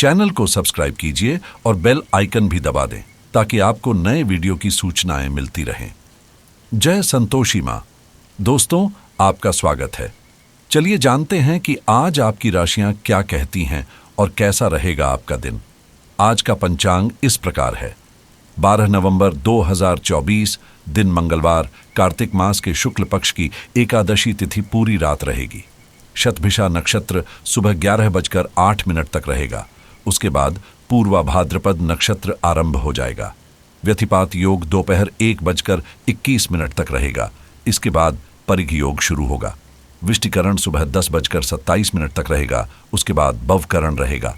Channel को subscribe कीजिए और बेल आइकन भी दबा दें ताकि आपको नए वीडियो की सूचनाएं मिलती रहें। जय संतोषी माँ। दोस्तों, आपका स्वागत है। चलिए जानते हैं कि आज आपकी राशियां क्या कहती हैं और कैसा रहेगा आपका दिन। आज का पंचांग इस प्रकार है। 12 नवंबर 2024 दिन मंगलवार, कार्तिक मास के शुक्ल पक्ष की एकादशी तिथि पूरी रात रहेगी। शतभिषा नक्षत्र सुबह 11:08 तक रहेगा। उसके बाद पूर्वा भाद्रपद नक्षत्र आरंभ हो जाएगा। व्यतिपात योग दोपहर 1:21 तक रहेगा। इसके बाद परिघ योग शुरू होगा। विष्टिकरण सुबह 10:27 तक रहेगा। उसके बाद भवकरण रहेगा।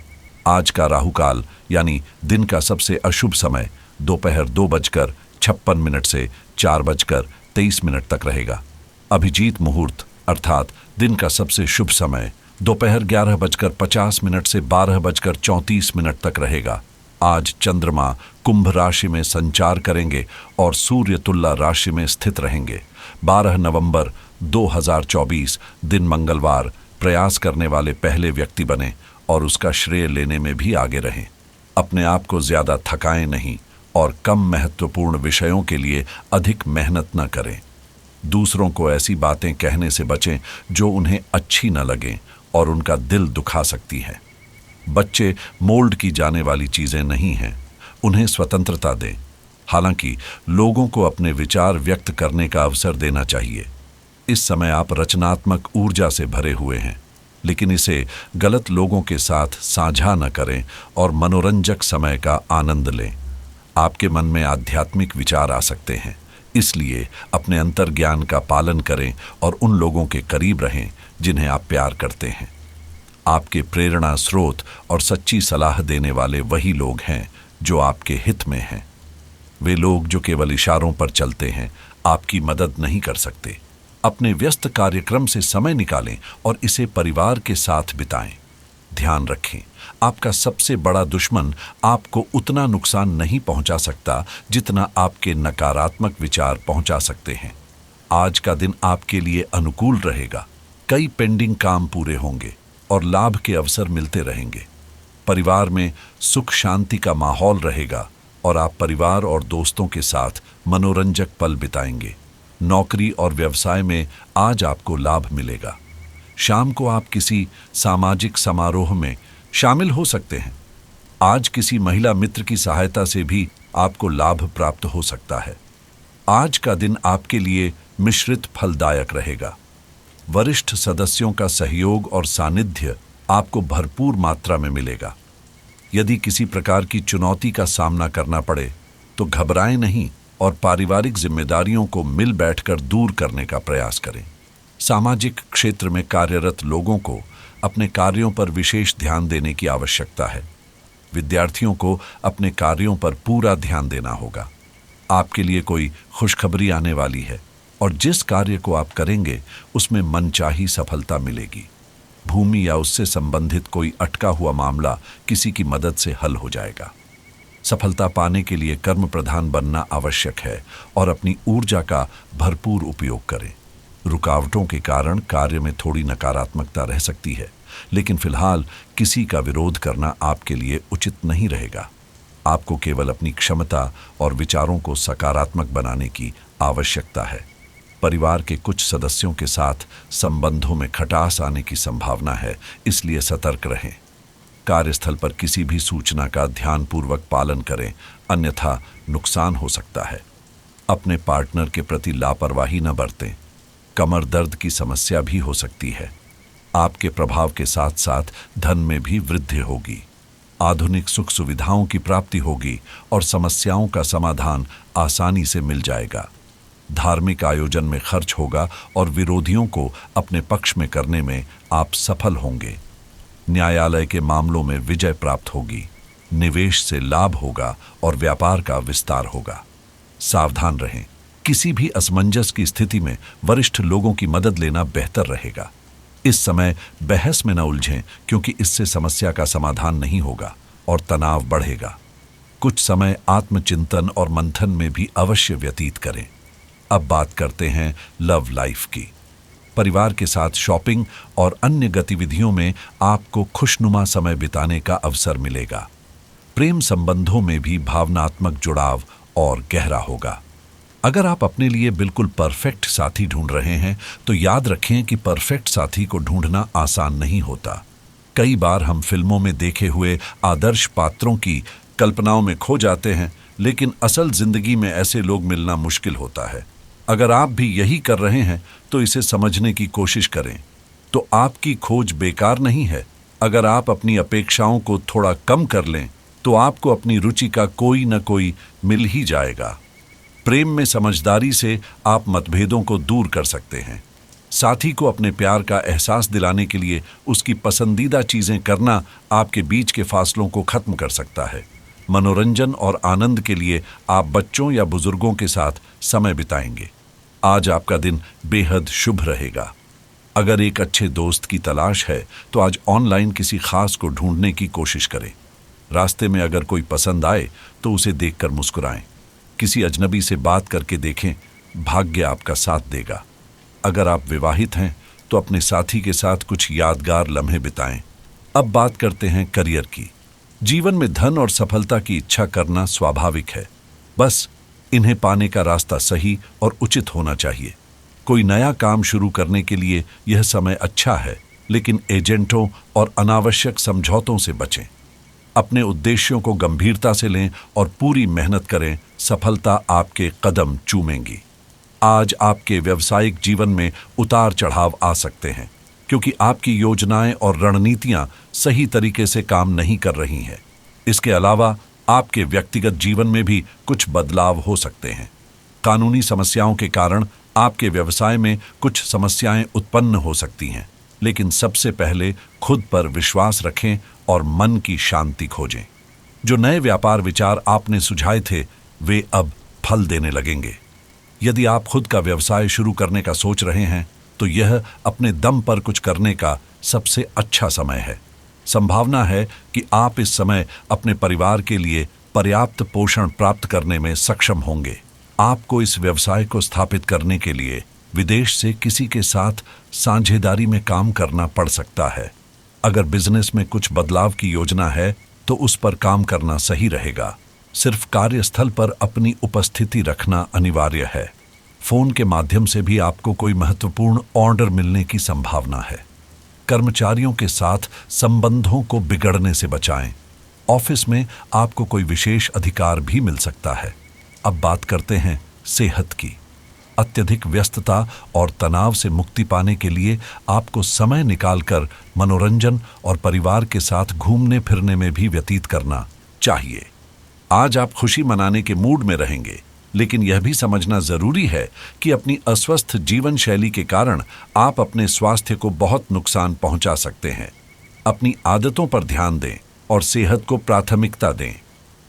आज का राहुकाल यानी दिन का सबसे अशुभ समय दोपहर 2:56 से 4:23 तक रहेगा। अभिजीत मुहूर्त अर्थात दिन का सबसे शुभ समय दोपहर 11:50 से 12:34 तक रहेगा। आज चंद्रमा कुंभ राशि में संचार करेंगे और सूर्य तुला राशि में स्थित रहेंगे। 12 नवंबर 2024 दिन मंगलवार, प्रयास करने वाले पहले व्यक्ति बने और उसका श्रेय लेने में भी आगे रहें। अपने आप को ज्यादा थकाएं नहीं और कम महत्वपूर्ण विषयों के लिए अधिक मेहनत न करें। दूसरों को ऐसी बातें कहने से बचें जो उन्हें अच्छी न लगें और उनका दिल दुखा सकती है। बच्चे मोल्ड की जाने वाली चीजें नहीं हैं, उन्हें स्वतंत्रता दें। हालांकि लोगों को अपने विचार व्यक्त करने का अवसर देना चाहिए। इस समय आप रचनात्मक ऊर्जा से भरे हुए हैं, लेकिन इसे गलत लोगों के साथ साझा न करें और मनोरंजक समय का आनंद लें। आपके मन में आध्यात्मिक विचार आ सकते हैं, इसलिए अपने अंतर्ज्ञान का पालन करें और उन लोगों के करीब रहें जिन्हें आप प्यार करते हैं। आपके प्रेरणा स्रोत और सच्ची सलाह देने वाले वही लोग हैं जो आपके हित में हैं। वे लोग जो केवल इशारों पर चलते हैं आपकी मदद नहीं कर सकते। अपने व्यस्त कार्यक्रम से समय निकालें और इसे परिवार के साथ बिताएं। ध्यान रखें, आपका सबसे बड़ा दुश्मन आपको उतना नुकसान नहीं पहुंचा सकता जितना आपके नकारात्मक विचार पहुंचा सकते हैं। आज का दिन आपके लिए अनुकूल रहेगा। कई पेंडिंग काम पूरे होंगे और लाभ के अवसर मिलते रहेंगे। परिवार में सुख शांति का माहौल रहेगा और आप परिवार और दोस्तों के साथ मनोरंजक पल बिताएंगे। नौकरी और व्यवसाय में आज आपको लाभ मिलेगा। शाम को आप किसी सामाजिक समारोह में शामिल हो सकते हैं। आज किसी महिला मित्र की सहायता से भी आपको लाभ प्राप्त हो सकता है। आज का दिन आपके लिए मिश्रित फलदायक रहेगा। वरिष्ठ सदस्यों का सहयोग और सानिध्य आपको भरपूर मात्रा में मिलेगा। यदि किसी प्रकार की चुनौती का सामना करना पड़े तो घबराएं नहीं और पारिवारिक जिम्मेदारियों को मिल बैठकर दूर करने का प्रयास करें। सामाजिक क्षेत्र में कार्यरत लोगों को अपने कार्यों पर विशेष ध्यान देने की आवश्यकता है। विद्यार्थियों को अपने कार्यों पर पूरा ध्यान देना होगा। आपके लिए कोई खुशखबरी आने वाली है और जिस कार्य को आप करेंगे उसमें मनचाही सफलता मिलेगी। भूमि या उससे संबंधित कोई अटका हुआ मामला किसी की मदद से हल हो जाएगा। सफलता पाने के लिए कर्म प्रधान बनना आवश्यक है और अपनी ऊर्जा का भरपूर उपयोग करें। रुकावटों के कारण कार्य में थोड़ी नकारात्मकता रह सकती है, लेकिन फिलहाल किसी का विरोध करना आपके लिए उचित नहीं रहेगा। आपको केवल अपनी क्षमता और विचारों को सकारात्मक बनाने की आवश्यकता है। परिवार के कुछ सदस्यों के साथ संबंधों में खटास आने की संभावना है, इसलिए सतर्क रहें। कार्यस्थल पर किसी भी सूचना का ध्यानपूर्वक पालन करें, अन्यथा नुकसान हो सकता है। अपने पार्टनर के प्रति लापरवाही न बरतें। कमर दर्द की समस्या भी हो सकती है। आपके प्रभाव के साथ साथ धन में भी वृद्धि होगी। आधुनिक सुख सुविधाओं की प्राप्ति होगी और समस्याओं का समाधान आसानी से मिल जाएगा। धार्मिक आयोजन में खर्च होगा और विरोधियों को अपने पक्ष में करने में आप सफल होंगे। न्यायालय के मामलों में विजय प्राप्त होगी। निवेश से लाभ होगा और व्यापार का विस्तार होगा। सावधान रहें, किसी भी असमंजस की स्थिति में वरिष्ठ लोगों की मदद लेना बेहतर रहेगा। इस समय बहस में न उलझें क्योंकि इससे समस्या का समाधान नहीं होगा और तनाव बढ़ेगा। कुछ समय आत्मचिंतन और मंथन में भी अवश्य व्यतीत करें। अब बात करते हैं लव लाइफ की। परिवार के साथ शॉपिंग और अन्य गतिविधियों में आपको खुशनुमा समय बिताने का अवसर मिलेगा। प्रेम संबंधों में भी भावनात्मक जुड़ाव और गहरा होगा। अगर आप अपने लिए बिल्कुल परफेक्ट साथी ढूंढ रहे हैं तो याद रखें कि परफेक्ट साथी को ढूंढना आसान नहीं होता। कई बार हम फिल्मों में देखे हुए आदर्श पात्रों की कल्पनाओं में खो जाते हैं, लेकिन असल जिंदगी में ऐसे लोग मिलना मुश्किल होता है। अगर आप भी यही कर रहे हैं तो इसे समझने की कोशिश करें। तो आपकी खोज बेकार नहीं है। अगर आप अपनी अपेक्षाओं को थोड़ा कम कर लें तो आपको अपनी रुचि का कोई न कोई मिल ही जाएगा। प्रेम में समझदारी से आप मतभेदों को दूर कर सकते हैं। साथी को अपने प्यार का एहसास दिलाने के लिए उसकी पसंदीदा चीजें करना आपके बीच के फासलों को खत्म कर सकता है। मनोरंजन और आनंद के लिए आप बच्चों या बुजुर्गों के साथ समय बिताएंगे। आज आपका दिन बेहद शुभ रहेगा। अगर एक अच्छे दोस्त की तलाश है तो आज ऑनलाइन किसी खास को ढूंढने की कोशिश करें। रास्ते में अगर कोई पसंद आए तो उसे देखकर मुस्कुराएं। किसी अजनबी से बात करके देखें, भाग्य आपका साथ देगा। अगर आप विवाहित हैं तो अपने साथी के साथ कुछ यादगार लम्हे बिताएं। अब बात करते हैं करियर की। जीवन में धन और सफलता की इच्छा करना स्वाभाविक है, बस इन्हें पाने का रास्ता सही और उचित होना चाहिए। कोई नया काम शुरू करने के लिए यह समय अच्छा है, लेकिन एजेंटों और अनावश्यक समझौतों से बचें। अपने उद्देश्यों को गंभीरता से लें और पूरी मेहनत करें, सफलता आपके कदम चूमेंगी। आज आपके व्यावसायिक जीवन में उतार चढ़ाव आ सकते हैं, क्योंकि आपकी योजनाएं और रणनीतियां सही तरीके से काम नहीं कर रही हैं। इसके अलावा आपके व्यक्तिगत जीवन में भी कुछ बदलाव हो सकते हैं। कानूनी समस्याओं के कारण आपके व्यवसाय में कुछ समस्याएं उत्पन्न हो सकती हैं, लेकिन सबसे पहले खुद पर विश्वास रखें और मन की शांति खोजें। जो नए व्यापार विचार आपने सुझाए थे वे अब फल देने लगेंगे। यदि आप खुद का व्यवसाय शुरू करने का सोच रहे हैं तो यह अपने दम पर कुछ करने का सबसे अच्छा समय है। संभावना है कि आप इस समय अपने परिवार के लिए पर्याप्त पोषण प्राप्त करने में सक्षम होंगे। आपको इस व्यवसाय को स्थापित करने के लिए विदेश से किसी के साथ साझेदारी में काम करना पड़ सकता है। अगर बिजनेस में कुछ बदलाव की योजना है तो उस पर काम करना सही रहेगा। सिर्फ कार्यस्थल पर अपनी उपस्थिति रखना अनिवार्य है। फोन के माध्यम से भी आपको कोई महत्वपूर्ण ऑर्डर मिलने की संभावना है। कर्मचारियों के साथ संबंधों को बिगड़ने से बचाएं। ऑफिस में आपको कोई विशेष अधिकार भी मिल सकता है। अब बात करते हैं सेहत की। अत्यधिक व्यस्तता और तनाव से मुक्ति पाने के लिए आपको समय निकालकर मनोरंजन और परिवार के साथ घूमने फिरने में भी व्यतीत करना चाहिए। आज आप खुशी मनाने के मूड में रहेंगे, लेकिन यह भी समझना जरूरी है कि अपनी अस्वस्थ जीवन शैली के कारण आप अपने स्वास्थ्य को बहुत नुकसान पहुंचा सकते हैं। अपनी आदतों पर ध्यान दें और सेहत को प्राथमिकता दें।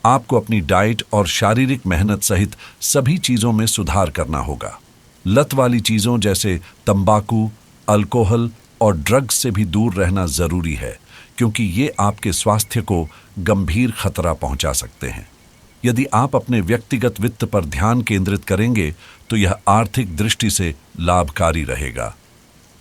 आपको अपनी डाइट और शारीरिक मेहनत सहित सभी चीजों में सुधार करना होगा। लत वाली चीजों जैसे तंबाकू, अल्कोहल और ड्रग्स से भी दूर रहना जरूरी है, क्योंकि ये आपके स्वास्थ्य को गंभीर खतरा पहुंचा सकते हैं। यदि आप अपने व्यक्तिगत वित्त पर ध्यान केंद्रित करेंगे तो यह आर्थिक दृष्टि से लाभकारी रहेगा।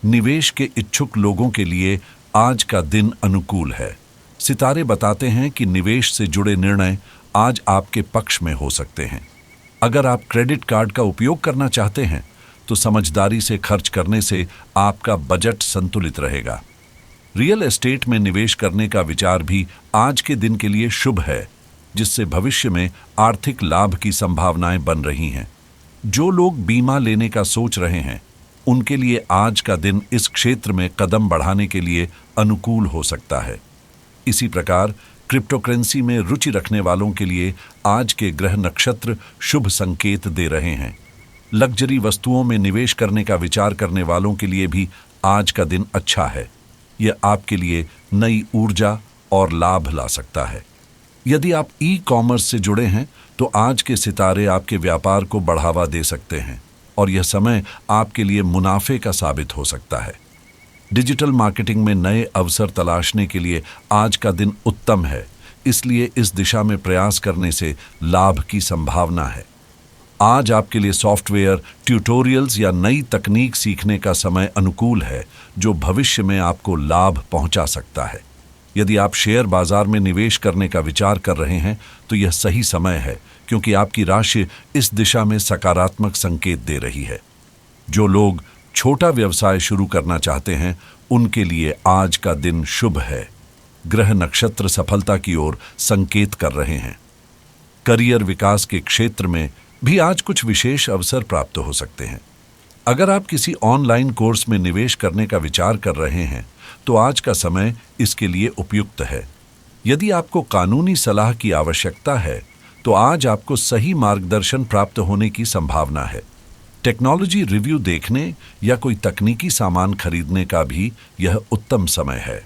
निवेश के इच्छुक लोगों के लिए आज का दिन अनुकूल है। सितारे बताते हैं कि निवेश से जुड़े निर्णय आज आपके पक्ष में हो सकते हैं। अगर आप क्रेडिट कार्ड का उपयोग करना चाहते हैं तो समझदारी से खर्च करने से आपका बजट संतुलित रहेगा। रियल एस्टेट में निवेश करने का विचार भी आज के दिन के लिए शुभ है, जिससे भविष्य में आर्थिक लाभ की संभावनाएं बन रही हैं। जो लोग बीमा लेने का सोच रहे हैं उनके लिए आज का दिन इस क्षेत्र में कदम बढ़ाने के लिए अनुकूल हो सकता है। इसी प्रकार क्रिप्टोकरेंसी में रुचि रखने वालों के लिए आज के ग्रह नक्षत्र शुभ संकेत दे रहे हैं। लग्जरी वस्तुओं में निवेश करने का विचार करने वालों के लिए भी आज का दिन अच्छा है। यह आपके लिए नई ऊर्जा और लाभ ला सकता है। यदि आप ई कॉमर्स से जुड़े हैं तो आज के सितारे आपके व्यापार को बढ़ावा दे सकते हैं और यह समय आपके लिए मुनाफे का साबित हो सकता है। डिजिटल मार्केटिंग में नए अवसर तलाशने के लिए आज का दिन उत्तम है, इसलिए इस दिशा में प्रयास करने से लाभ की संभावना है। आज आपके लिए सॉफ्टवेयर, ट्यूटोरियल्स या नई तकनीक सीखने का समय अनुकूल है, जो भविष्य में आपको लाभ पहुंचा सकता है। यदि आप शेयर बाजार में निवेश करने का विचार कर रहे हैं, तो यह सही समय है, क्योंकि आपकी राशि इस दिशा में सकारात्मक संकेत दे रही है। जो लोग छोटा व्यवसाय शुरू करना चाहते हैं, उनके लिए आज का दिन शुभ है। ग्रह नक्षत्र सफलता की ओर संकेत कर रहे हैं। करियर विकास के क्षेत्र में भी आज कुछ विशेष अवसर प्राप्त हो सकते हैं। अगर आप किसी ऑनलाइन कोर्स में निवेश करने का विचार कर रहे हैं, तो आज का समय इसके लिए उपयुक्त है। यदि आपको कानूनी सलाह की आवश्यकता है, तो आज आपको सही मार्गदर्शन प्राप्त होने की संभावना है। टेक्नोलॉजी रिव्यू देखने या कोई तकनीकी सामान खरीदने का भी यह उत्तम समय है।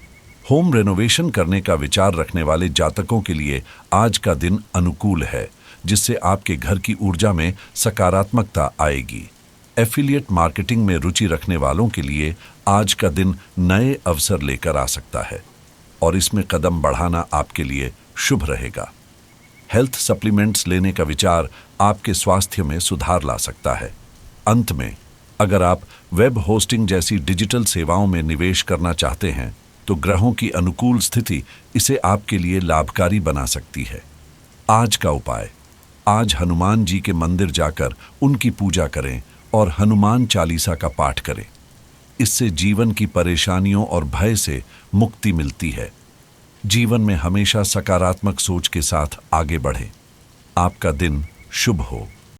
होम रेनोवेशन करने का विचार रखने वाले जातकों के लिए आज का दिन अनुकूल है, जिससे आपके घर की ऊर्जा में सकारात्मकता आएगी। एफिलिएट मार्केटिंग में रुचि रखने वालों के लिए आज का दिन नए अवसर लेकर आ सकता है और इसमें कदम बढ़ाना आपके लिए शुभ रहेगा। हेल्थ सप्लीमेंट्स लेने का विचार आपके स्वास्थ्य में सुधार ला सकता है। अंत में, अगर आप वेब होस्टिंग जैसी डिजिटल सेवाओं में निवेश करना चाहते हैं, तो ग्रहों की अनुकूल स्थिति इसे आपके लिए लाभकारी बना सकती है। आज का उपाय: आज हनुमान जी के मंदिर जाकर उनकी पूजा करें और हनुमान चालीसा का पाठ करें। इससे जीवन की परेशानियों और भय से मुक्ति मिलती है। जीवन में हमेशा सकारात्मक सोच के साथ आगे बढ़ें। आपका दिन शुभ हो।